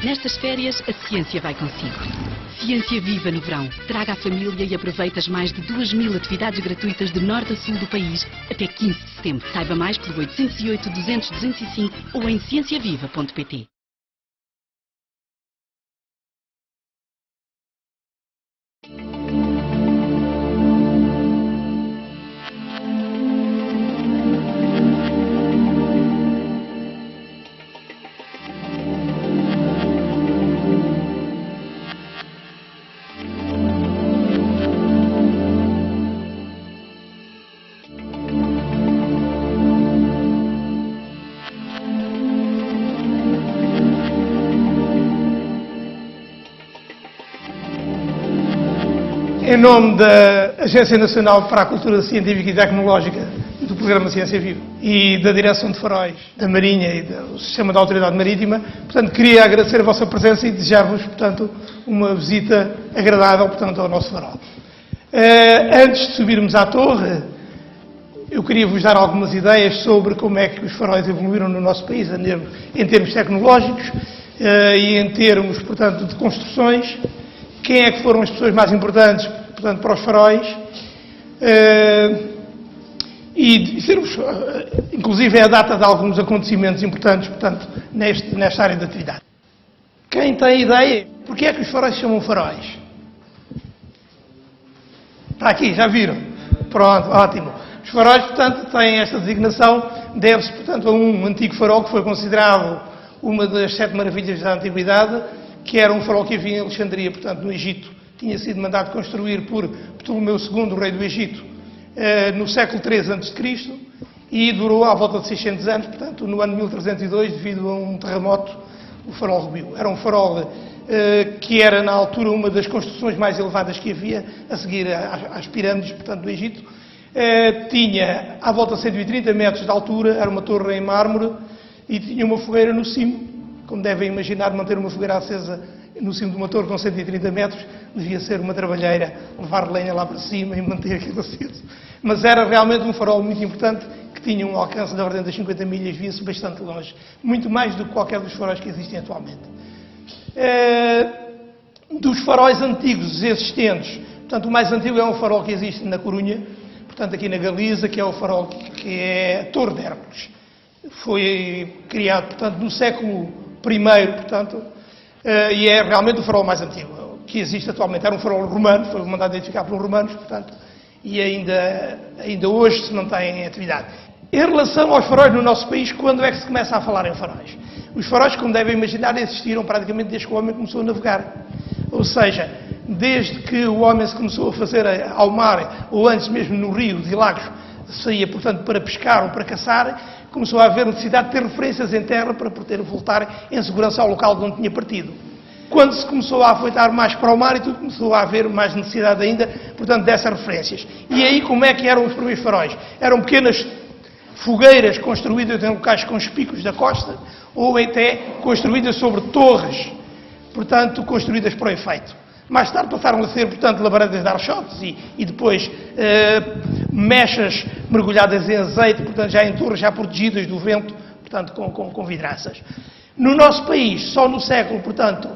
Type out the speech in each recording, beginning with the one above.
Nestas férias, a ciência vai consigo. Ciência Viva no verão. Traga a família e aproveite as mais de 2000 atividades gratuitas de norte a sul do país até 15 de setembro. Saiba mais pelo 808 200 205 ou em cienciaviva.pt. Em nome da Agência Nacional para a Cultura Científica e Tecnológica, do Programa Ciência Viva e da Direção de Faróis, da Marinha e do Sistema da Autoridade Marítima, portanto, queria agradecer a vossa presença e desejar-vos, portanto, uma visita agradável, portanto, ao nosso farol. Antes de subirmos à torre, eu queria vos dar algumas ideias sobre como é que os faróis evoluíram no nosso país em termos tecnológicos e em termos, portanto, de construções. Quem é que foram as pessoas mais importantes, portanto, para os faróis, e sermos, inclusive, é a data de alguns acontecimentos importantes, portanto, nesta área de atividade. Quem tem ideia, porque é que os faróis se chamam faróis? Está aqui, já viram? Pronto, ótimo. Os faróis, portanto, têm esta designação, deve-se, portanto, a um antigo farol que foi considerado uma das 7 maravilhas da Antiguidade, que era um farol que havia em Alexandria, portanto, no Egito. Tinha sido mandado construir por Ptolomeu II, o rei do Egito, no século III a.C. e durou à volta de 600 anos, portanto, no ano 1302, devido a um terremoto, o farol ruiu. Era um farol que era, na altura, uma das construções mais elevadas que havia, a seguir às pirâmides, portanto, do Egito. Tinha à volta de 130 metros de altura, era uma torre em mármore e tinha uma fogueira no cimo. Como devem imaginar, manter uma fogueira acesa no cimo de uma torre com 130 metros devia ser uma trabalheira, levar lenha lá para cima e manter aquilo aceso. Mas era realmente um farol muito importante, que tinha um alcance da ordem das 50 milhas, via-se bastante longe. Muito mais do que qualquer dos faróis que existem atualmente. Dos faróis antigos existentes, portanto, o mais antigo é um farol que existe na Corunha, portanto, aqui na Galiza, que é o farol que é a Torre de Hércules. Foi criado, portanto, no século I, portanto, e é realmente o farol mais antigo que existe atualmente. Era um farol romano, foi mandado identificar pelos romanos, portanto, e ainda hoje se mantém em atividade. Em relação aos faróis no nosso país, quando é que se começa a falar em faróis? Os faróis, como devem imaginar, existiram praticamente desde que o homem começou a navegar. Ou seja, desde que o homem se começou a fazer ao mar, ou antes mesmo no rios e lagos, saía, portanto, para pescar ou para caçar, começou a haver necessidade de ter referências em terra para poder voltar em segurança ao local de onde tinha partido. Quando se começou a afeitar mais para o mar, e tudo começou a haver mais necessidade ainda, portanto, dessas referências. E aí, como é que eram os primeiros faróis? Eram pequenas fogueiras construídas em locais com os picos da costa, ou até construídas sobre torres, portanto, construídas para o efeito. Mais tarde passaram a ser, portanto, labaredas de archotes e depois mechas mergulhadas em azeite, portanto, já em torres já protegidas do vento, portanto, com vidraças. No nosso país, só no século, portanto,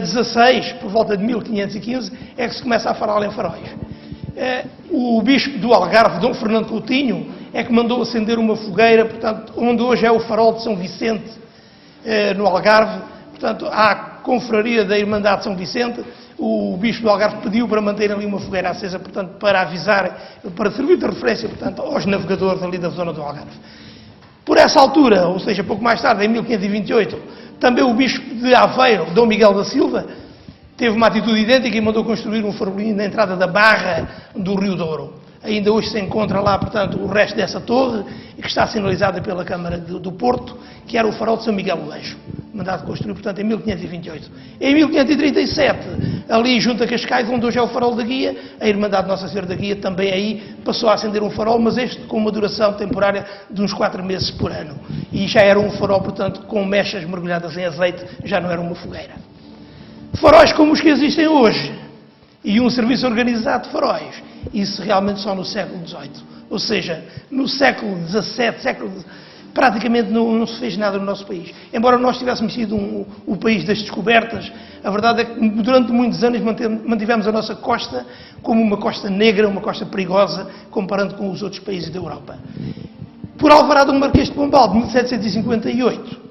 XVI, por volta de 1515, é que se começa a falar em faróis. O bispo do Algarve, Dom Fernando Coutinho, é que mandou acender uma fogueira, portanto, onde hoje é o farol de São Vicente, no Algarve. Portanto, há a confraria da Irmandade de São Vicente. O bispo do Algarve pediu para manter ali uma fogueira acesa, portanto, para avisar, para servir de referência, portanto, aos navegadores ali da zona do Algarve. Por essa altura, ou seja, pouco mais tarde, em 1528, também o bispo de Aveiro, Dom Miguel da Silva, teve uma atitude idêntica e mandou construir um farolinho na entrada da barra do Rio Douro. Ainda hoje se encontra lá, portanto, o resto dessa torre, que está sinalizada pela Câmara do Porto, que era o farol de São Miguel do Eixo, mandado construir, portanto, em 1528. Em 1537, ali junto a Cascais, onde hoje é o farol da Guia, a Irmandade de Nossa Senhora da Guia também aí passou a acender um farol, mas este com uma duração temporária de uns 4 meses por ano. E já era um farol, portanto, com mechas mergulhadas em azeite, já não era uma fogueira. Faróis como os que existem hoje, e um serviço organizado de faróis, isso realmente só no século XVIII. Ou seja, no século XVII, praticamente não se fez nada no nosso país. Embora nós tivéssemos sido o país das descobertas, a verdade é que durante muitos anos mantivemos a nossa costa como uma costa negra, uma costa perigosa, comparando com os outros países da Europa. Por alvará do Marquês de Pombal, de 1758,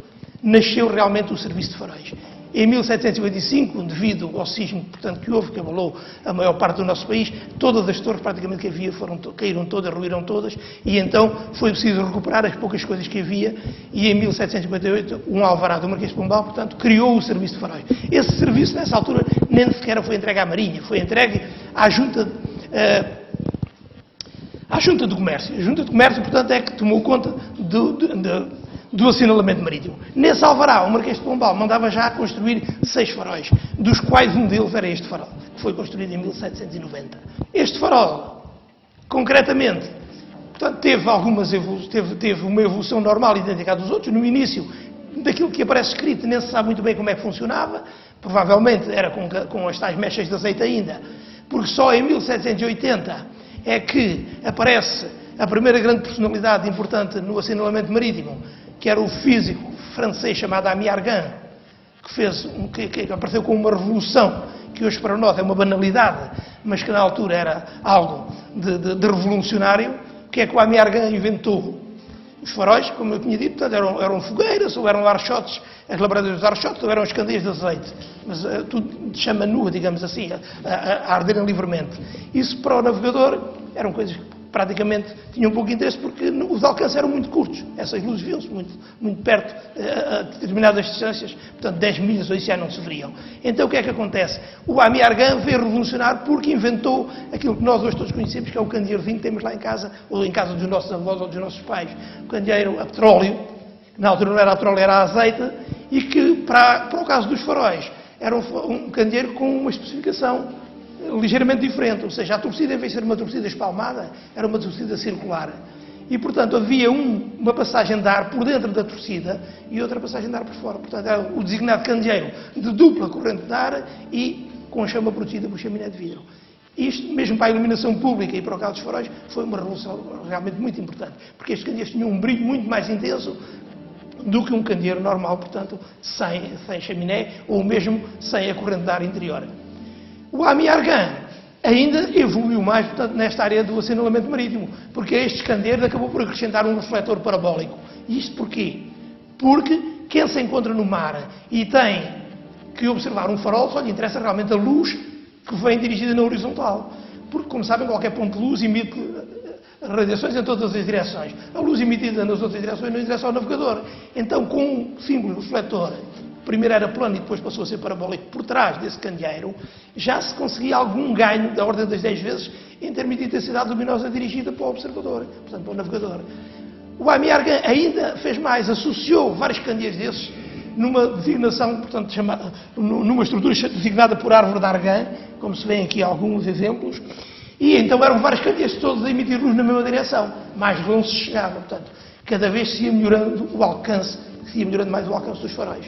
nasceu realmente o Serviço de Faróis. Em 1755, devido ao sismo, portanto, que houve, que abalou a maior parte do nosso país, todas as torres praticamente que havia caíram todas, ruíram todas, e então foi preciso recuperar as poucas coisas que havia, e em 1758, um alvará do Marquês de Pombal, portanto, criou o Serviço de Faróis. Esse serviço, nessa altura, nem sequer foi entregue à Marinha, foi entregue à Junta do Comércio. A Junta de Comércio, portanto, é que tomou conta do assinalamento marítimo. Nesse alvará, o Marquês de Pombal mandava já construir 6 faróis, dos quais um deles era este farol, que foi construído em 1790. Este farol, concretamente, portanto, teve uma evolução normal idêntica à dos outros. No início, daquilo que aparece escrito, nem se sabe muito bem como é que funcionava, provavelmente era com as tais mechas de azeite ainda, porque só em 1780 é que aparece a primeira grande personalidade importante no assinalamento marítimo, que era o físico francês chamado Ami Argan, que apareceu com uma revolução, que hoje para nós é uma banalidade, mas que na altura era algo de revolucionário, que é que o Ami Argan inventou. Os faróis, como eu tinha dito, portanto, eram fogueiras, ou eram archotes, as labradas dos archotes, ou eram as candeias de azeite. Mas tudo chama nua, digamos assim, a arderem livremente. Isso para o navegador eram coisas que praticamente tinham um pouco de interesse, porque os alcances eram muito curtos. Essas luzes viam-se muito perto, a determinadas distâncias, portanto 10 milhas ou isso já não se veriam. Então o que é que acontece? O Ami Argan veio revolucionar porque inventou aquilo que nós hoje todos conhecemos, que é o candeeirozinho que temos lá em casa, ou em casa dos nossos avós ou dos nossos pais. O candeeiro a petróleo, que na altura não era a petróleo, era a azeite, e que, para o caso dos faróis, era um candeeiro com uma especificação ligeiramente diferente, ou seja, a torcida, em vez de ser uma torcida espalmada, era uma torcida circular. E, portanto, havia uma passagem de ar por dentro da torcida e outra passagem de ar por fora. Portanto, era o designado candeeiro de dupla corrente de ar e com a chama protegida por chaminé de vidro. Isto, mesmo para a iluminação pública e para o caso dos faróis, foi uma revolução realmente muito importante, porque estes candeeiros tinham um brilho muito mais intenso do que um candeeiro normal, portanto, sem chaminé ou mesmo sem a corrente de ar interior. O Ami Argan ainda evoluiu mais, portanto, nesta área do assinalamento marítimo, porque a estes candeeiros acabou por acrescentar um refletor parabólico. E isto porquê? Porque quem se encontra no mar e tem que observar um farol, só lhe interessa realmente a luz que vem dirigida na horizontal. Porque, como sabem, qualquer ponto de luz emite radiações em todas as direções. A luz emitida nas outras direções não interessa ao navegador. Então, com um simples refletor, primeiro era plano e depois passou a ser parabólico, por trás desse candeeiro, já se conseguia algum ganho da ordem das 10 vezes em termos de intensidade luminosa dirigida para o observador, portanto para o navegador. O Ami Argan ainda fez mais, associou vários candeeiros desses numa designação, portanto, numa estrutura designada por árvore de Argan, como se vêem aqui alguns exemplos, e então eram vários candeeiros todos a emitir luz na mesma direção, mais longe se chegava, portanto, cada vez se ia melhorando o alcance, mais o alcance dos faróis.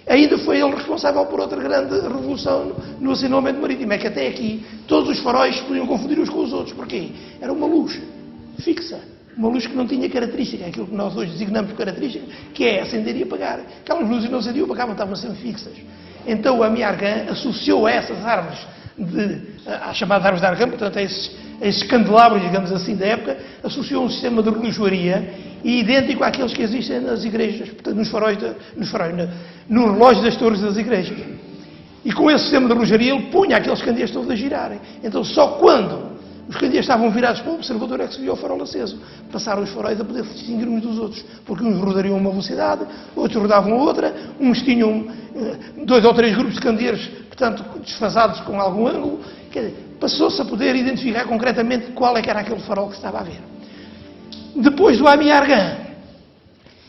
Ainda foi ele responsável por outra grande revolução no assinalamento marítimo, é que até aqui todos os faróis podiam confundir uns com os outros. Porquê? Era uma luz fixa, uma luz que não tinha característica, aquilo que nós hoje designamos por característica, que é acender e apagar. Aquelas luzes não acendiam e apagavam, estavam sempre fixas. Então o Ami Argan associou a essas árvores, às chamadas árvores de Argan, portanto a esses candelabros, digamos assim, da época, associou um sistema de relojoaria idêntico àqueles que existem nas igrejas, portanto, no relógio das torres das igrejas. E com esse sistema de relojoaria ele punha aqueles candeeiros todos a girarem. Então só quando os candeeiros estavam virados para o observador é que se via o farol aceso. Passaram os faróis a poder se distinguir uns dos outros, porque uns rodariam a uma velocidade, outros rodavam a outra, uns tinham 2 ou 3 grupos de candeeiros, portanto, desfasados com algum ângulo. Quer dizer, passou-se a poder identificar concretamente qual é que era aquele farol que se estava a ver. Depois do Ami Argan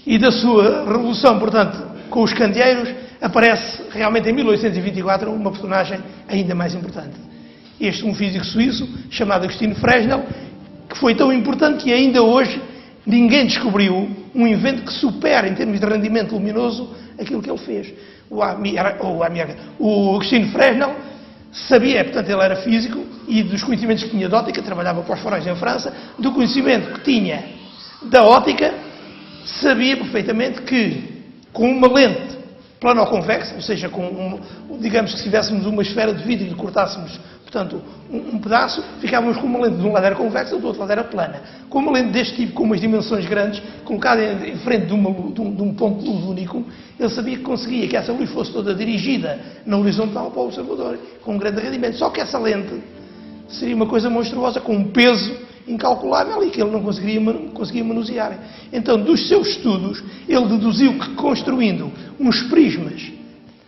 e da sua revolução, portanto, com os candeeiros, aparece realmente em 1824 uma personagem ainda mais importante. Um físico suíço, chamado Agostino Fresnel, que foi tão importante que ainda hoje ninguém descobriu um invento que supera, em termos de rendimento luminoso, aquilo que ele fez. O Agostino Fresnel sabia, portanto, ele era físico, e dos conhecimentos que tinha de óptica, trabalhava para os faróis em França, do conhecimento que tinha da óptica, sabia perfeitamente que com uma lente plano-convexa, ou seja, digamos que se tivéssemos uma esfera de vidro e cortássemos, portanto, um pedaço, ficávamos com uma lente de um lado era convexa, do outro lado era plana. Com uma lente deste tipo, com umas dimensões grandes, colocada em frente de um ponto de luz único, ele sabia que conseguia que essa luz fosse toda dirigida na horizontal para o observador, com um grande rendimento. Só que essa lente seria uma coisa monstruosa, com um peso incalculável e que ele não conseguia manusear. Então, dos seus estudos, ele deduziu que construindo uns prismas,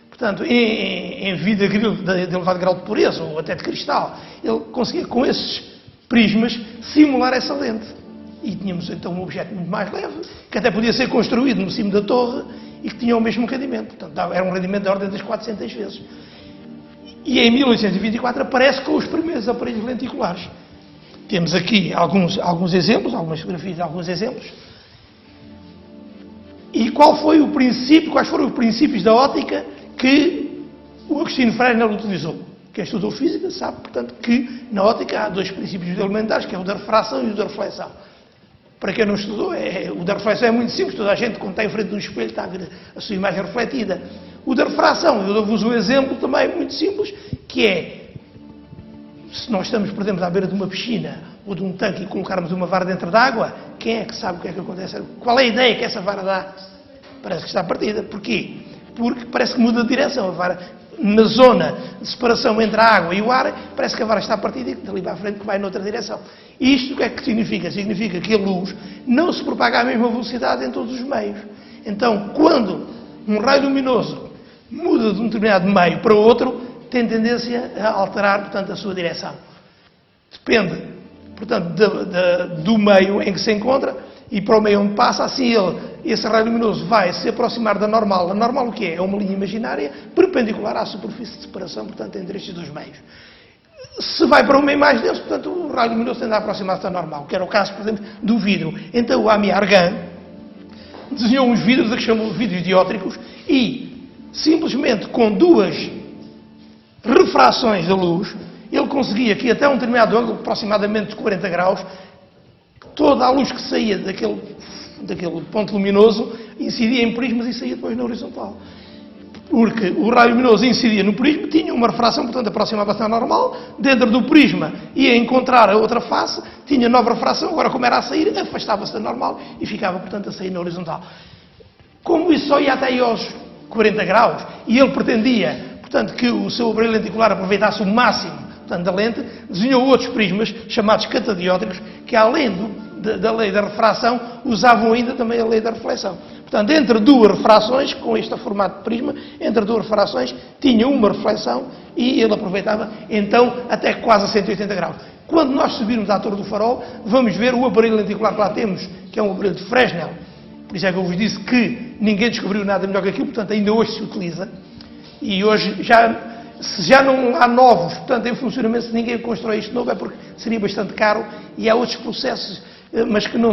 portanto, em vidro de elevado grau de pureza, ou até de cristal, ele conseguia, com esses prismas, simular essa lente. E tínhamos, então, um objeto muito mais leve, que até podia ser construído no cimo da torre e que tinha o mesmo rendimento. Portanto, era um rendimento da ordem das 400 vezes. E em 1824 aparece com os primeiros aparelhos lenticulares. Temos aqui alguns exemplos, algumas fotografias de alguns exemplos. E quais foram os princípios da óptica que o Agostinho Fresnel utilizou? Quem estudou física sabe, portanto, que na óptica há dois princípios elementares, que é o da refração e o da reflexão. Para quem não estudou, o da reflexão é muito simples, toda a gente, quando está em frente de um espelho, está a ver a sua imagem refletida. O da refração, eu dou-vos um exemplo também muito simples, que é, se nós estamos, por exemplo, à beira de uma piscina ou de um tanque e colocarmos uma vara dentro d'água, quem é que sabe o que é que acontece? Qual é a ideia que essa vara dá? Parece que está partida. Porquê? Porque parece que muda de direção. A vara, na zona de separação entre a água e o ar, parece que a vara está partida e dali para a frente que vai noutra direção. E isto o que é que significa? Significa que a luz não se propaga à mesma velocidade em todos os meios. Então, quando um raio luminoso muda de um determinado meio para outro, tem tendência a alterar, portanto, a sua direção. Depende, portanto, do meio em que se encontra e para o meio onde passa, assim esse raio luminoso vai se aproximar da normal. A normal o que é? É uma linha imaginária perpendicular à superfície de separação, portanto, entre estes dois meios. Se vai para um meio mais denso, portanto, o raio luminoso tende a aproximar-se da normal, que era o caso, por exemplo, do vidro. Então, o Ami Argan desenhou uns vidros, que chamam de vidros diótricos, e, simplesmente com duas refrações da luz, ele conseguia que até um determinado ângulo, aproximadamente de 40 graus, toda a luz que saía daquele ponto luminoso incidia em prismas e saía depois na horizontal. Porque o raio luminoso incidia no prisma, tinha uma refração, portanto aproximava-se da normal, dentro do prisma ia encontrar a outra face, tinha nova refração, agora como era a sair, afastava-se da normal e ficava, portanto, a sair na horizontal. Como isso só ia até aí aos 40 graus, e ele pretendia, portanto, que o seu aparelho lenticular aproveitasse o máximo, portanto, da lente, desenhou outros prismas, chamados catadiótricos, que além da lei da refração, usavam ainda também a lei da reflexão. Portanto, entre duas refrações, com este formato de prisma, entre duas refrações, tinha uma reflexão e ele aproveitava, então, até quase a 180 graus. Quando nós subirmos à Torre do Farol, vamos ver o aparelho lenticular que lá temos, que é um aparelho de Fresnel. Por isso é que eu vos disse que ninguém descobriu nada melhor que aquilo, portanto, ainda hoje se utiliza. E hoje, se já não há novos, portanto, em funcionamento, se ninguém constrói isto novo, é porque seria bastante caro e há outros processos, mas que não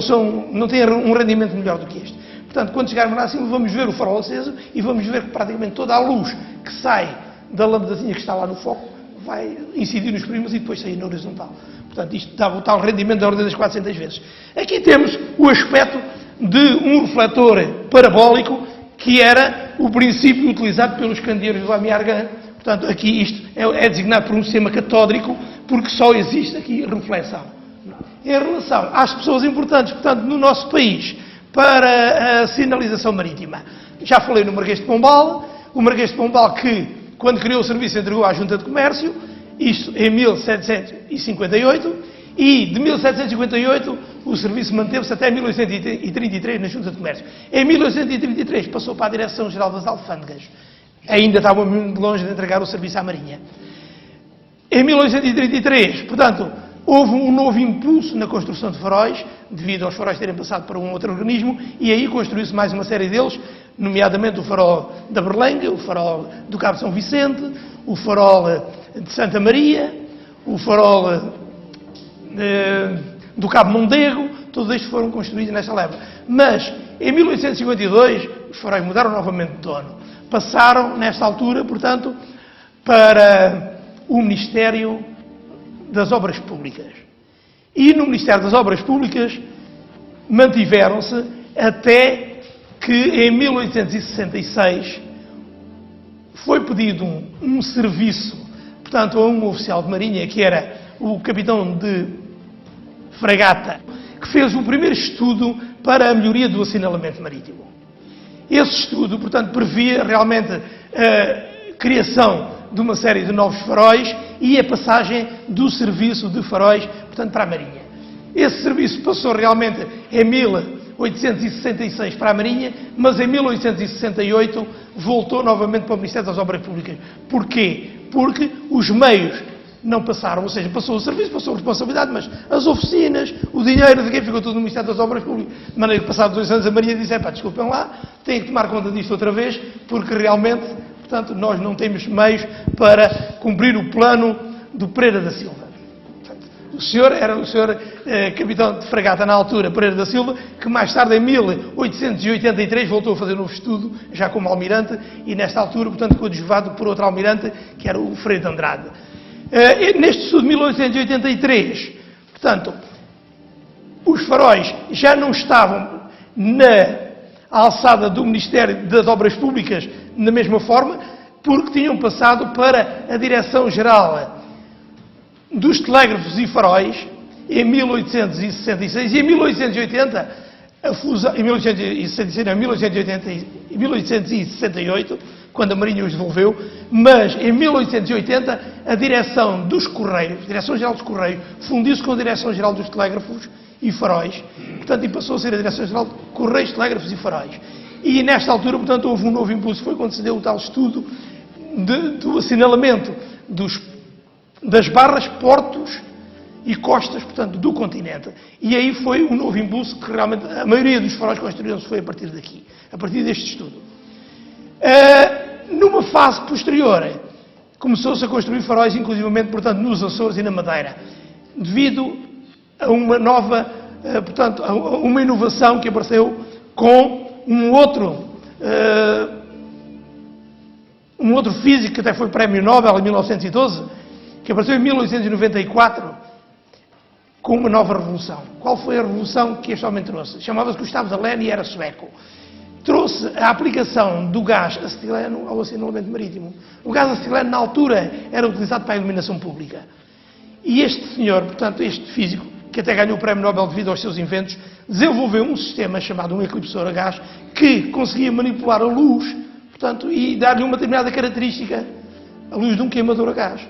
têm um rendimento melhor do que este. Portanto, quando chegarmos lá acima, vamos ver o farol aceso e vamos ver que praticamente toda a luz que sai da lâmpadazinha que está lá no foco vai incidir nos prismas e depois sair na horizontal. Portanto, isto dá o tal rendimento da ordem das 400 vezes. Aqui temos o aspecto de um refletor parabólico, que era o princípio utilizado pelos candeeiros do Ami Argan. Portanto, aqui isto é designado por um sistema catódico, porque só existe aqui reflexão. Em relação às pessoas importantes, portanto, no nosso país, para a sinalização marítima, já falei no Marquês de Pombal, o Marquês de Pombal que, quando criou o serviço, entregou à Junta de Comércio, isto em 1758, e de 1758 o serviço manteve-se até 1833 na Junta de Comércio. Em 1833 passou para a Direção-Geral das Alfândegas. Ainda estava muito longe de entregar o serviço à Marinha. Em 1833, portanto, houve um novo impulso na construção de faróis, devido aos faróis terem passado para um outro organismo, e aí construiu-se mais uma série deles, nomeadamente o farol da Berlenga, o farol do Cabo São Vicente, o farol de Santa Maria, o farol do Cabo Mondego, todos estes foram construídos nesta leva. Mas, em 1852, os faróis mudaram novamente de dono. Passaram, nesta altura, portanto, para o Ministério das Obras Públicas. E no Ministério das Obras Públicas mantiveram-se até que em 1866 foi pedido um serviço, portanto, a um oficial de marinha, que era o capitão de fragata, que fez o primeiro estudo para a melhoria do assinalamento marítimo. Esse estudo, portanto, previa realmente a criação de uma série de novos faróis e a passagem do serviço de faróis, portanto, para a Marinha. Esse serviço passou realmente em 1866 para a Marinha, mas em 1868 voltou novamente para o Ministério das Obras Públicas. Porquê? Porque os meios não passaram, ou seja, passou o serviço, passou a responsabilidade, mas as oficinas, o dinheiro de quem ficou tudo no Ministério das Obras Públicas. De maneira que, passados 2 anos, a Marinha disse: desculpem lá, têm que tomar conta disto outra vez, porque realmente, portanto, nós não temos meios para cumprir o plano do Pereira da Silva. Portanto, o senhor era o senhor capitão de fragata na altura, Pereira da Silva, que mais tarde, em 1883, voltou a fazer um novo estudo, já como almirante, e nesta altura, portanto, coadjuvado por outro almirante, que era o Freire de Andrade. Neste estudo de 1883, portanto, os faróis já não estavam na alçada do Ministério das Obras Públicas na mesma forma, porque tinham passado para a Direção-Geral dos Telégrafos e Faróis em 1866 e em 1880, a fusão, em 1868, quando a Marinha os devolveu, mas em 1880 a Direção dos Correios, Direção-Geral dos Correios, fundiu-se com a Direção-Geral dos Telégrafos e Faróis, portanto, e passou a ser a Direção-Geral de Correios, Telégrafos e Faróis. E nesta altura, portanto, houve um novo impulso, foi quando se deu o tal estudo do assinalamento das barras, portos e costas, portanto, do continente. E aí foi um novo impulso que realmente a maioria dos faróis construíram-se foi a partir daqui, a partir deste estudo. Numa fase posterior, começou-se a construir faróis, inclusivamente, portanto, nos Açores e na Madeira, devido a uma nova, portanto, a uma inovação que apareceu com um outro físico que até foi Prémio Nobel em 1912, que apareceu em 1894, com uma nova revolução. Qual foi a revolução que este homem trouxe? Chamava-se Gustave Dalén e era sueco. Trouxe a aplicação do gás acetileno ao assinalamento marítimo. O gás acetileno, na altura, era utilizado para a iluminação pública. E este senhor, portanto, este físico, que até ganhou o Prémio Nobel devido aos seus inventos, desenvolveu um sistema chamado um eclipsor a gás, que conseguia manipular a luz, portanto, e dar-lhe uma determinada característica, a luz de um queimador a gás.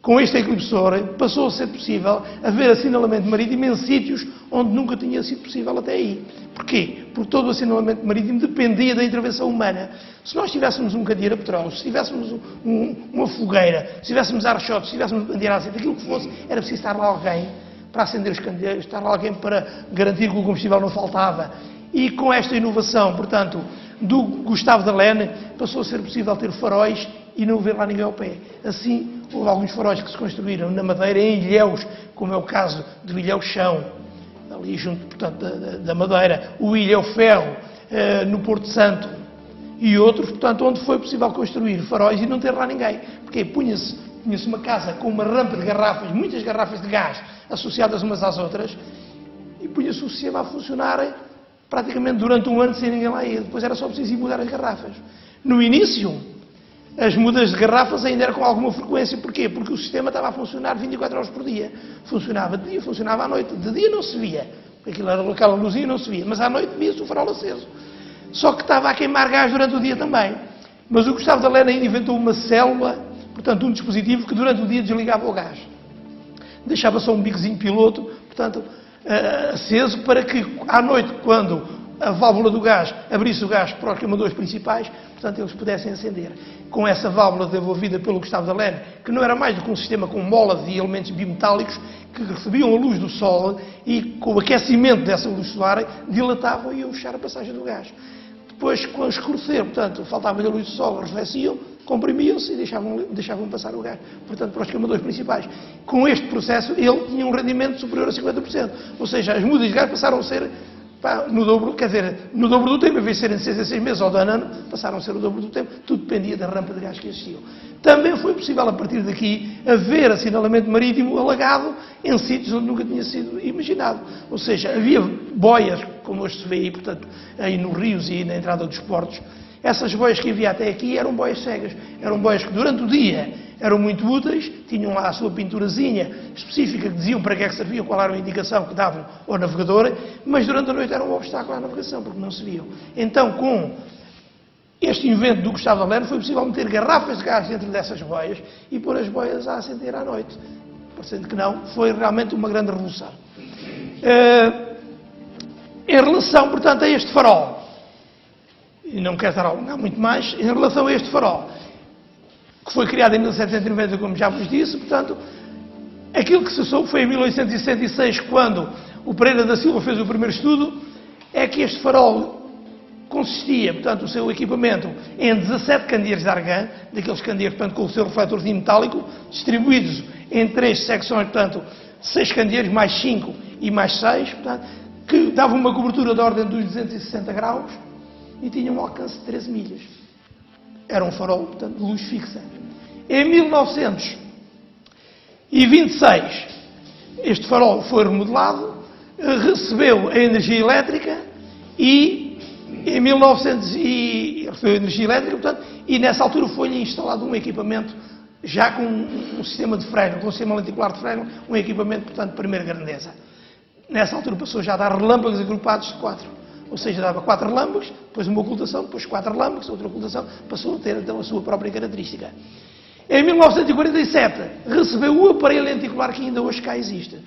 Com este eclipsor, passou a ser possível haver assinalamento marítimo em sítios onde nunca tinha sido possível até aí. Porquê? Porque todo o assinalamento marítimo dependia da intervenção humana. Se nós tivéssemos um candeeiro a petróleo, se tivéssemos uma fogueira, se tivéssemos archotes, se tivéssemos bandeira a azeite, aquilo que fosse, era preciso estar lá alguém para acender os candeeiros, estar lá alguém para garantir que o combustível não faltava. E com esta inovação, portanto, do Gustave Dalén, passou a ser possível ter faróis e não ver lá ninguém ao pé. Assim, houve alguns faróis que se construíram na Madeira, em Ilhéus, como é o caso do Ilhéu Chão, ali junto, portanto, da Madeira, o Ilhéu Ferro, no Porto Santo, e outros, portanto, onde foi possível construir faróis e não ter lá ninguém. Porque punha-se uma casa com uma rampa de garrafas, muitas garrafas de gás, associadas umas às outras, e punha-se o sistema a funcionar praticamente durante um ano sem ninguém lá ir. Depois era só preciso ir mudar as garrafas. No início, as mudas de garrafas ainda eram com alguma frequência. Porquê? Porque o sistema estava a funcionar 24 horas por dia. Funcionava de dia, funcionava à noite. De dia não se via. Aquilo era aquela luzinha, não se via. Mas à noite via-se o farol aceso. Só que estava a queimar gás durante o dia também. Mas o Gustave Dalén ainda inventou uma célula, portanto um dispositivo que durante o dia desligava o gás. Deixava só um bicozinho piloto, portanto, aceso, para que à noite, quando a válvula do gás abrisse o gás para os queimadores principais, portanto, eles pudessem acender. Com essa válvula desenvolvida pelo Gustave Dalén, que não era mais do que um sistema com molas e elementos bimetálicos que recebiam a luz do sol e, com o aquecimento dessa luz solar, dilatavam e iam fechar a passagem do gás. Depois, com o escurecer, portanto, faltava-lhe a luz do sol, arrefeciam, comprimiam-se e deixavam passar o gás, portanto, para os queimadores principais. Com este processo, ele tinha um rendimento superior a 50%. Ou seja, as mudas de gás passaram a ser no dobro, quer dizer, no dobro do tempo, em vez de serem 6 a 6 meses ou de ano a ano, passaram a ser o dobro do tempo, tudo dependia da rampa de gás que existia. Também foi possível, a partir daqui, haver assinalamento marítimo alagado em sítios onde nunca tinha sido imaginado. Ou seja, havia boias, como hoje se vê aí, portanto, aí nos rios e na entrada dos portos. Essas boias que havia até aqui eram boias cegas. Eram boias que durante o dia eram muito úteis, tinham lá a sua pinturazinha específica que diziam para que é que serviam, qual era a indicação que davam ao navegador, mas durante a noite eram um obstáculo à navegação, porque não se viam. Então, com este invento do Gustavo Dalerno, foi possível meter garrafas de gás dentro dessas boias e pôr as boias a acender à noite. Parecendo que não, foi realmente uma grande revolução. Em relação, portanto, a este farol, e não quero estar a alongar muito mais, em relação a este farol, que foi criado em 1790, como já vos disse, portanto, aquilo que se soube foi em 1866, quando o Pereira da Silva fez o primeiro estudo, é que este farol consistia, portanto, o seu equipamento em 17 candeeiros de argã, daqueles candeeiros, portanto, com o seu refletorzinho metálico, distribuídos em 3 secções, portanto, 6 candeeiros mais 5 e mais 6, portanto, que davam uma cobertura da ordem dos 260 graus e tinham um alcance de 13 milhas. Era um farol, portanto, de luz fixa. Em 1926, este farol foi remodelado, recebeu a energia elétrica e em 1900 recebeu a energia elétrica, portanto, e nessa altura foi-lhe instalado um equipamento já com um sistema de freio, com um sistema lenticular de freio, um equipamento, portanto, de primeira grandeza. Nessa altura passou já a dar relâmpagos agrupados de 4. Ou seja, dava 4 relâmpagos, depois uma ocultação, depois 4 relâmpagos, outra ocultação, passou a ter então a sua própria característica. Em 1947, recebeu o aparelho lenticular que ainda hoje cá existe.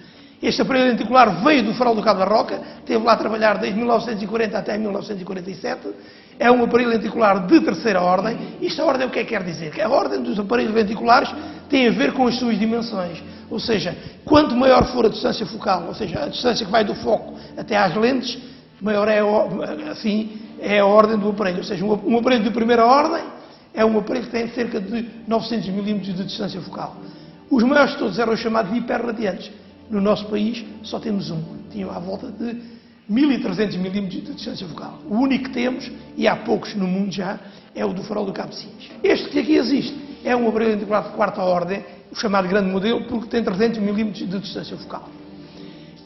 Este aparelho lenticular veio do farol do Cabo da Roca, esteve lá a trabalhar desde 1940 até 1947. É um aparelho lenticular de terceira ordem. Esta ordem o que é que quer dizer? Que a ordem dos aparelhos lenticulares tem a ver com as suas dimensões. Ou seja, quanto maior for a distância focal, ou seja, a distância que vai do foco até às lentes, maior é, assim, é a ordem do aparelho. Ou seja, um aparelho de primeira ordem é um aparelho que tem cerca de 900 mm de distância focal. Os maiores de todos eram chamados de hiperradiantes. No nosso país só temos um. Tinham à volta de 1300 mm de distância focal. O único que temos, e há poucos no mundo já, é o do farol do Cabo de Sines. Este que aqui existe é um aparelho lenticular de quarta ordem, o chamado grande modelo, porque tem 300 mm de distância focal.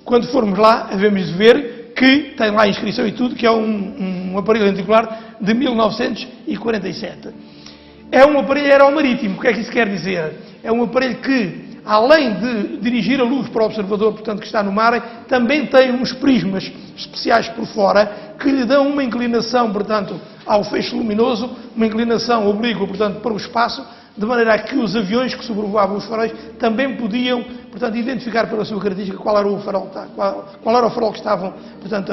Quando formos lá, havemos de ver que tem lá a inscrição e tudo, que é um aparelho lenticular de 1947. É um aparelho aeromarítimo. O que é que isso quer dizer? É um aparelho que, além de dirigir a luz para o observador, portanto, que está no mar, também tem uns prismas especiais por fora, que lhe dão uma inclinação, portanto, ao feixe luminoso, uma inclinação oblíqua, portanto, para o espaço, de maneira a que os aviões que sobrevoavam os faróis também podiam, portanto, identificar pela sua característica qual era o farol que estavam, portanto,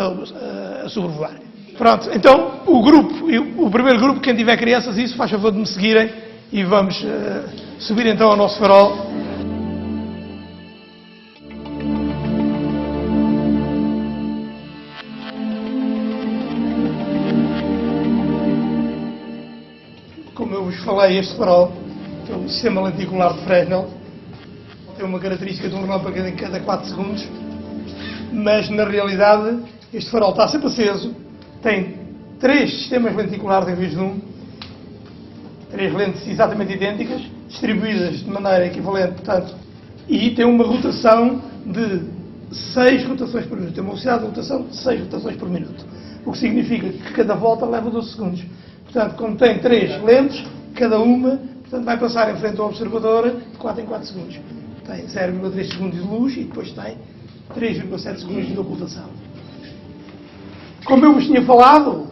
a sobrevoar. Pronto, então, o primeiro grupo, quem tiver crianças, isso, faz favor de me seguirem e vamos subir então ao nosso farol. Como eu vos falei, este farol, que é um sistema lenticular de Fresnel, tem uma característica de um relâmpago em cada 4 segundos, mas na realidade este farol está sempre aceso, tem 3 sistemas lenticulares em vez de um, 3 lentes exatamente idênticas, distribuídas de maneira equivalente, portanto, e tem uma rotação de 6 rotações por minuto, tem uma velocidade de rotação de 6 rotações por minuto, o que significa que cada volta leva 12 segundos. Portanto, como tem 3 lentes, cada uma, portanto, vai passar em frente ao observador de 4 em 4 segundos. Tem 0,3 segundos de luz e depois tem 3,7 segundos de ocultação. Como eu vos tinha falado,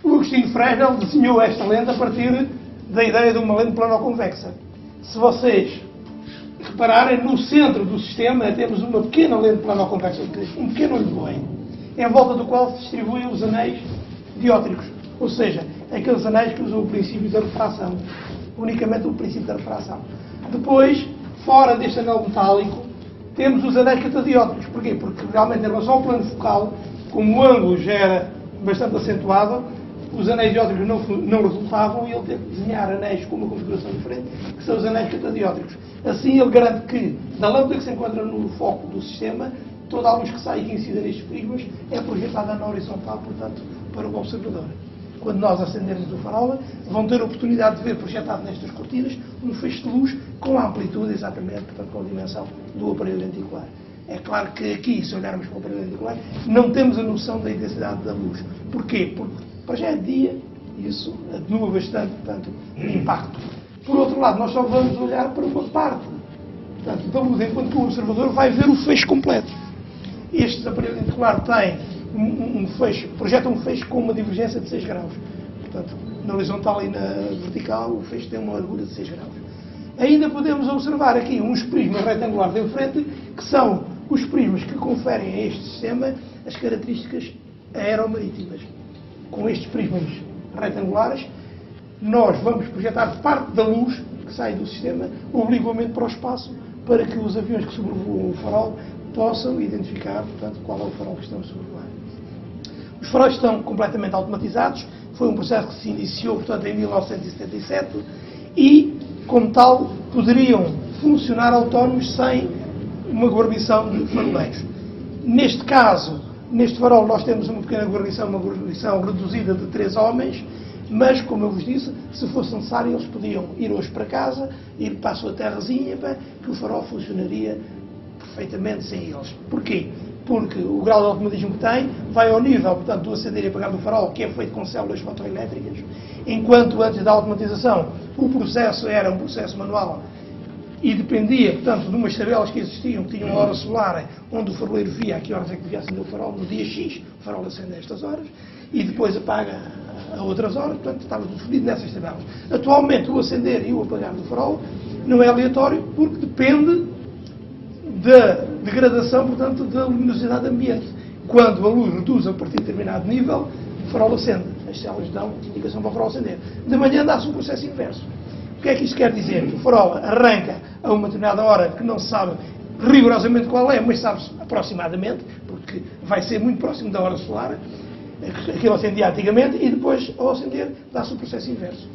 o Agostinho Fresnel desenhou esta lente a partir da ideia de uma lente plano-convexa. Se vocês repararem, no centro do sistema temos uma pequena lente plano-convexa, um pequeno olho de boi, em volta do qual se distribuem os anéis diótricos, ou seja, aqueles anéis que usam o princípio da refração, unicamente o princípio da refração. Depois, fora deste anel metálico, temos os anéis catadiótricos. Porquê? Porque realmente, em relação ao plano focal, como o ângulo já era bastante acentuado, os anéis diótricos não resultavam e ele teve que desenhar anéis com uma configuração diferente, que são os anéis catadiótricos. Assim, ele garante que, da lâmpada que se encontra no foco do sistema, toda a luz que sai e que incide nestes prismas é projetada na horizontal, portanto, para o observador. Quando nós acendermos o farol, vão ter a oportunidade de ver projetado nestas cortinas um feixe de luz com a amplitude, exatamente, portanto, com a dimensão do aparelho lenticular. É claro que aqui, se olharmos para o aparelho lenticular, não temos a noção da intensidade da luz. Porquê? Porque, para já é de dia, isso atenua bastante, portanto, o impacto. Por outro lado, nós só vamos olhar para uma parte, portanto, da luz, enquanto que o observador vai ver o feixe completo. Este aparelho lenticular tem um feixe, projeta um feixe com uma divergência de 6 graus. Portanto, na horizontal e na vertical, o feixe tem uma largura de 6 graus. Ainda podemos observar aqui uns prismas retangulares em frente, que são os prismas que conferem a este sistema as características aeromarítimas. Com estes prismas retangulares, nós vamos projetar parte da luz que sai do sistema obliquamente para o espaço, para que os aviões que sobrevoam o farol possam identificar, portanto, qual é o farol que estão a sobrevoar. Os faróis estão completamente automatizados, foi um processo que se iniciou, portanto, em 1977 e, como tal, poderiam funcionar autónomos sem uma guarnição de faroleiros. Neste caso, neste farol, nós temos uma pequena guarnição, uma guarnição reduzida de 3 homens, mas, como eu vos disse, se fosse necessário, eles podiam ir hoje para casa, ir para a sua terrazinha, que o farol funcionaria perfeitamente sem eles. Porquê? Porque o grau de automatismo que tem vai ao nível, portanto, do acender e apagar do farol, que é feito com células fotoelétricas, enquanto antes da automatização o processo era um processo manual e dependia, portanto, de umas tabelas que existiam, que tinham a hora solar, onde o faroleiro via a que horas é que devia acender o farol no dia X, o farol acende a estas horas, e depois apaga a outras horas, portanto, estava tudo definido nessas tabelas. Atualmente, o acender e o apagar do farol não é aleatório, porque depende da degradação, portanto, da luminosidade ambiente. Quando a luz reduz a partir de determinado nível, o farol acende. As células dão indicação para o farol acender. De manhã dá-se um processo inverso. O que é que isto quer dizer? O farol arranca a uma determinada hora que não se sabe rigorosamente qual é, mas sabe-se aproximadamente, porque vai ser muito próximo da hora solar, aquilo acendia antigamente, e depois, ao acender, dá-se o processo inverso.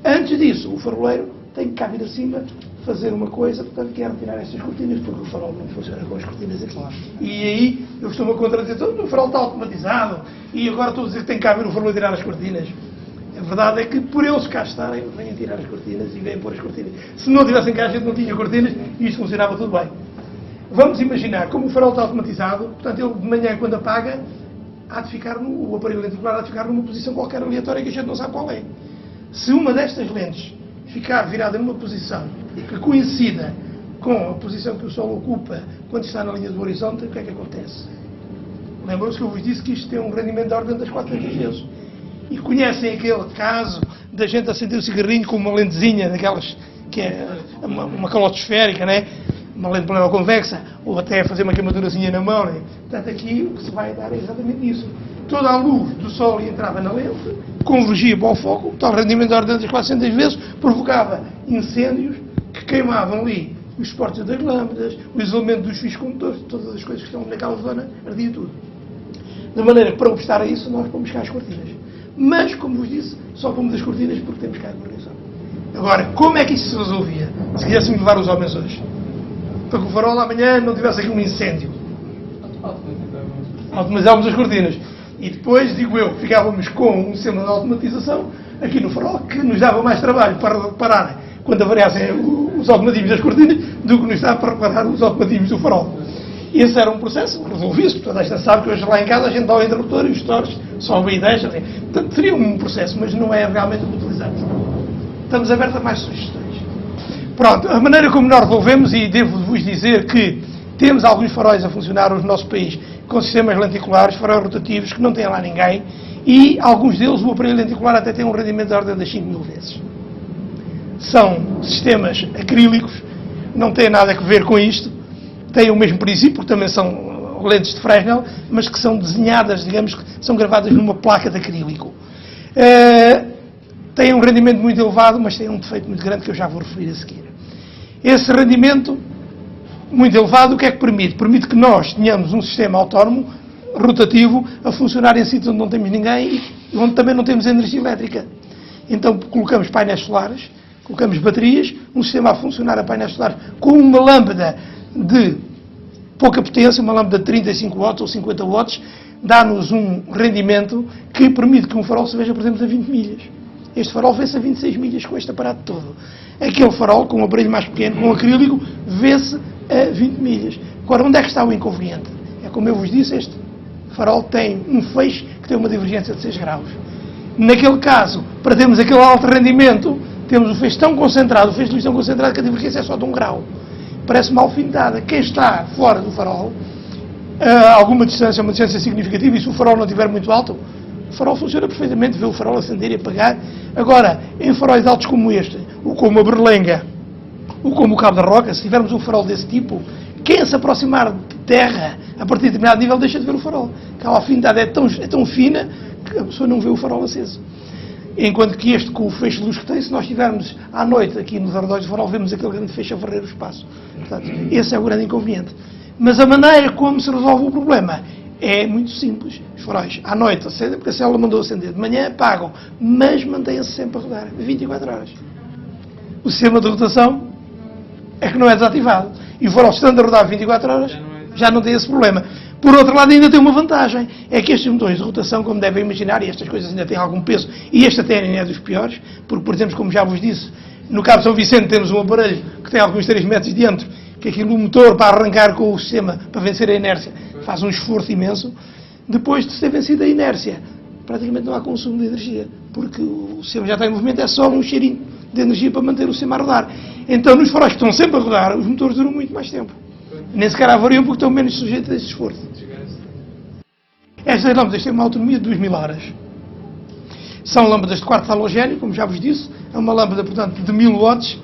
Antes disso, o faroleiro tem que cá vir acima fazer uma coisa, portanto, que é retirar estas cortinas, porque o farol não funciona com as cortinas aqui. E aí, eu costumo a contradizer, o farol está automatizado, e agora estou a dizer que tem que cá vir o farol a tirar as cortinas. A verdade é que, por eles cá estarem, vêm tirar as cortinas e vêm pôr as cortinas. Se não tivessem cá, a gente não tinha cortinas, e isto funcionava tudo bem. Vamos imaginar, como o farol está automatizado, portanto, ele de manhã, quando apaga, há de ficar o aparelho lenticular há de ficar numa posição qualquer aleatória que a gente não sabe qual é. Se uma destas lentes ficar virada numa posição que coincida com a posição que o Sol ocupa quando está na linha do horizonte, o que é que acontece? Lembram-se que eu vos disse que isto tem um rendimento de ordem das 400 vezes. E conhecem aquele caso da gente acender o cigarrinho com uma lentezinha daquelas que é uma calotosférica, né? Uma lente convexa, ou até fazer uma queimadurazinha na mão. Né? Portanto, aqui o que se vai dar é exatamente isso. Toda a luz do Sol entrava na lente, convergia para o foco, o tal rendimento de ordem das 400 vezes, provocava incêndios que queimavam ali os suportes das lâmpadas, o isolamento dos fios condutores, todas as coisas que estão naquela zona, ardia tudo. De maneira que, para obstar a isso, nós pomos cá as cortinas. Mas, como vos disse, só pomos as cortinas porque temos cá a guarnição. Agora, como é que isso se resolvia? Se quiséssemos levar os homens hoje? Para que o farol amanhã não tivesse aqui um incêndio. Automatizávamos as cortinas. E depois, digo eu, ficávamos com um sistema de automatização aqui no farol, que nos dava mais trabalho para reparar quando avariassem os automatismos das cortinas, do que nos dava para reparar os automatismos do farol. Esse era um processo, resolvia-se, portanto, a gente sabe que hoje lá em casa a gente dá o interruptor e os torres sobe e deixa. Portanto, seria um processo, mas não é realmente o que utilizamos. Estamos abertos a mais sugestões. Pronto, a maneira como nós resolvemos, e devo-vos dizer que temos alguns faróis a funcionar no nosso país com sistemas lenticulares, faróis rotativos, que não têm lá ninguém, e alguns deles, o aparelho lenticular até tem um rendimento da ordem das 5.000 vezes. São sistemas acrílicos, não têm nada a ver com isto, têm o mesmo princípio, porque também são lentes de Fresnel, mas que são desenhadas, digamos, que são gravadas numa placa de acrílico. Têm um rendimento muito elevado, mas têm um defeito muito grande que eu já vou referir a seguir. Esse rendimento muito elevado, o que é que permite? Permite que nós tenhamos um sistema autónomo, rotativo, a funcionar em sítios onde não temos ninguém e onde também não temos energia elétrica. Então colocamos painéis solares, colocamos baterias, um sistema a funcionar a painéis solares com uma lâmpada de pouca potência, uma lâmpada de 35 watts ou 50 watts, dá-nos um rendimento que permite que um farol se veja, por exemplo, a 20 milhas. Este farol vê-se a 26 milhas com este aparato todo. Aquele farol, com um aparelho mais pequeno, com acrílico, vê-se a 20 milhas. Agora, onde é que está o inconveniente? É como eu vos disse, este farol tem um feixe que tem uma divergência de 6 graus. Naquele caso, para termos aquele alto rendimento, temos o feixe tão concentrado, o feixe de luz tão concentrado que a divergência é só de 1 grau. Parece mal alfinetada. Quem está fora do farol, a alguma distância, uma distância significativa, e se o farol não estiver muito alto, o farol funciona perfeitamente, vê o farol acender e apagar. Agora, em faróis altos como este, ou como a Berlenga, ou como o Cabo da Roca, se tivermos um farol desse tipo, quem se aproximar de terra, a partir de determinado nível, deixa de ver o farol. Aquela afinidade é tão fina que a pessoa não vê o farol aceso. Enquanto que este, com o feixe de luz que tem, se nós estivermos à noite aqui nos arredores do farol, vemos aquele grande feixe a varrer o espaço. Portanto, esse é o grande inconveniente. Mas a maneira como se resolve o problema é muito simples. Os faróis, à noite, acendem, porque a célula mandou acender. De manhã, apagam. Mas mantêm-se sempre a rodar, 24 horas. O sistema de rotação é que não é desativado. E o farol, estando a rodar 24 horas, já não tem esse problema. Por outro lado, ainda tem uma vantagem. É que estes motores de rotação, como devem imaginar, e estas coisas ainda têm algum peso, e este até nem é dos piores, porque, por exemplo, como já vos disse, no Cabo São Vicente temos um aparelho que tem alguns 3 metros de diâmetro, que aquilo, o motor, para arrancar com o sistema, para vencer a inércia, faz um esforço imenso. Depois de ser vencida a inércia, praticamente não há consumo de energia, porque o sistema já está em movimento, é só um cheirinho de energia para manter o sistema a rodar. Então, nos faróis que estão sempre a rodar, os motores duram muito mais tempo. Nem sequer avariam porque estão menos sujeitos a esse esforço. Estas lâmpadas têm uma autonomia de 2000 horas. São lâmpadas de quartzo halogéneo, como já vos disse. É uma lâmpada, portanto, de 1000 watts.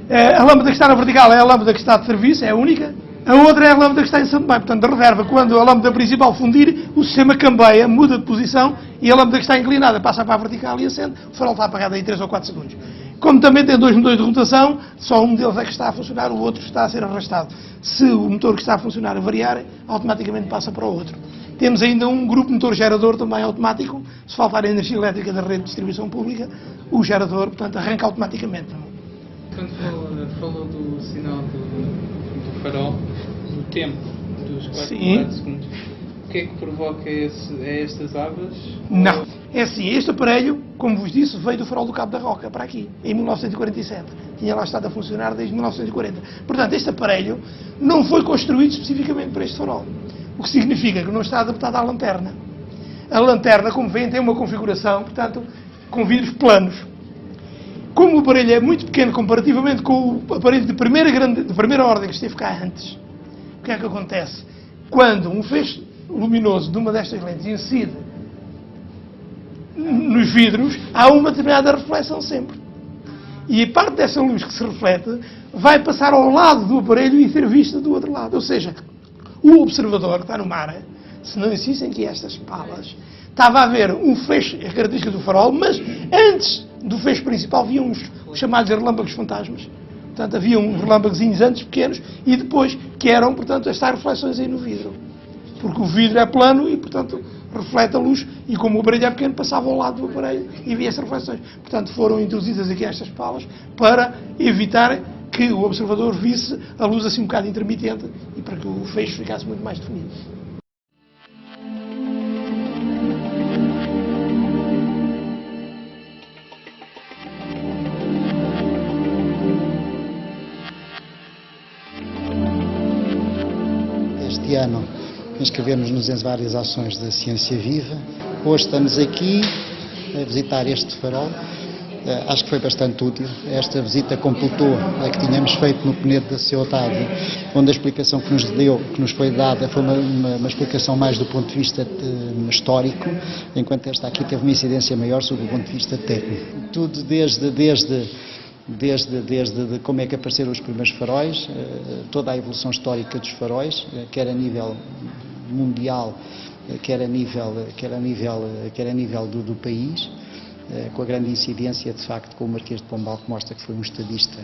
A lâmpada que está na vertical é a lâmpada que está de serviço, é a única. A outra é a lâmpada que está em stand-by, portanto, de reserva. Quando a lâmpada principal fundir, o sistema cambeia, muda de posição e a lâmpada que está inclinada passa para a vertical e acende. O farol está apagado em 3 ou 4 segundos. Como também tem 2 motores de rotação, só um deles é que está a funcionar, o outro está a ser arrastado. Se o motor que está a funcionar a variar, automaticamente passa para o outro. Temos ainda um grupo motor gerador também automático. Se faltar a energia elétrica da rede de distribuição pública, o gerador, portanto, arranca automaticamente. Quando falou do sinal do farol, do tempo, dos 4 segundos, o que é que provoca estas abas? Não. É assim, este aparelho, como vos disse, veio do farol do Cabo da Roca para aqui, em 1947. Tinha lá estado a funcionar desde 1940. Portanto, este aparelho não foi construído especificamente para este farol. O que significa que não está adaptado à lanterna. A lanterna, como veem, tem uma configuração, portanto, com vidros planos. Como o aparelho é muito pequeno comparativamente com o aparelho de primeira ordem que esteve cá antes, o que é que acontece? Quando um feixe luminoso de uma destas lentes incide nos vidros, há uma determinada reflexão sempre. E a parte dessa luz que se reflete vai passar ao lado do aparelho e ser vista do outro lado. Ou seja, o observador que está no mar, se não existissem aqui estas palas, estava a ver um feixe, a característica do farol, mas antes do feixe principal havia uns chamados relâmpagos fantasmas. Portanto, havia uns relâmpagozinhos antes pequenos e depois que eram, portanto, estas reflexões aí no vidro. Porque o vidro é plano e, portanto, reflete a luz e como o aparelho é pequeno, passava ao lado do aparelho e via essas reflexões. Portanto, foram introduzidas aqui estas palas para evitar que o observador visse a luz assim um bocado intermitente e para que o feixe ficasse muito mais definido. Este ano inscrevemos-nos em várias ações da Ciência Viva. Hoje estamos aqui a visitar este farol. Acho que foi bastante útil. Esta visita completou a que tínhamos feito no Penedo da Ceotade, onde a explicação que nos foi dada foi uma explicação mais do ponto de vista histórico, enquanto esta aqui teve uma incidência maior sobre o ponto de vista técnico. Tudo desde como é que apareceram os primeiros faróis, toda a evolução histórica dos faróis, quer a nível mundial, quer a nível do país, com a grande incidência, de facto, com o Marquês de Pombal, que mostra que foi um estadista,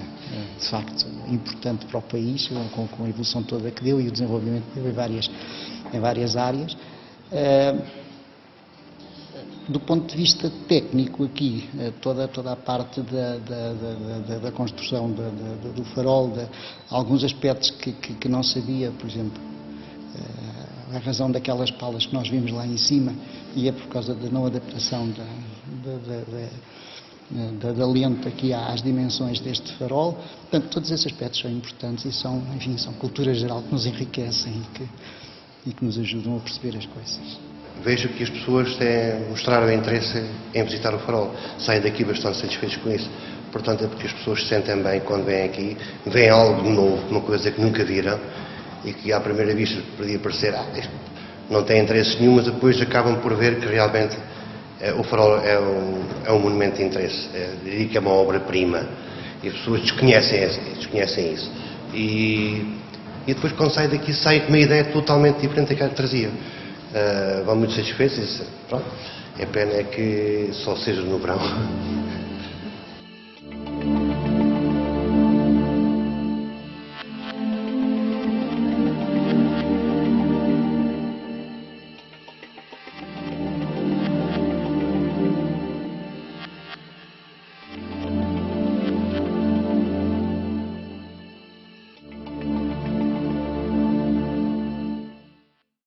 de facto, importante para o país, com a evolução toda que deu e o desenvolvimento que deu em várias áreas. Do ponto de vista técnico aqui, toda a parte da construção do farol, alguns aspectos que não sabia, por exemplo, a razão daquelas palas que nós vimos lá em cima, e é por causa da não adaptação da lente aqui às dimensões deste farol. Portanto, todos esses aspectos são importantes e são, enfim, são cultura geral que nos enriquecem e que nos ajudam a perceber as coisas. Vejo que as pessoas mostraram interesse em visitar o farol, saem daqui bastante satisfeitos com isso. Portanto, é porque as pessoas se sentem bem quando vêm aqui, veem algo novo, uma coisa que nunca viram e que à primeira vista podia parecer, isto não tem interesse nenhum, mas depois acabam por ver que realmente o farol é um monumento de interesse, diria que é uma obra-prima, e as pessoas desconhecem isso. E depois, quando saem daqui, saem com uma ideia totalmente diferente daquela que traziam. Vão muito satisfeitos e dizem, pronto, é pena que só seja no verão.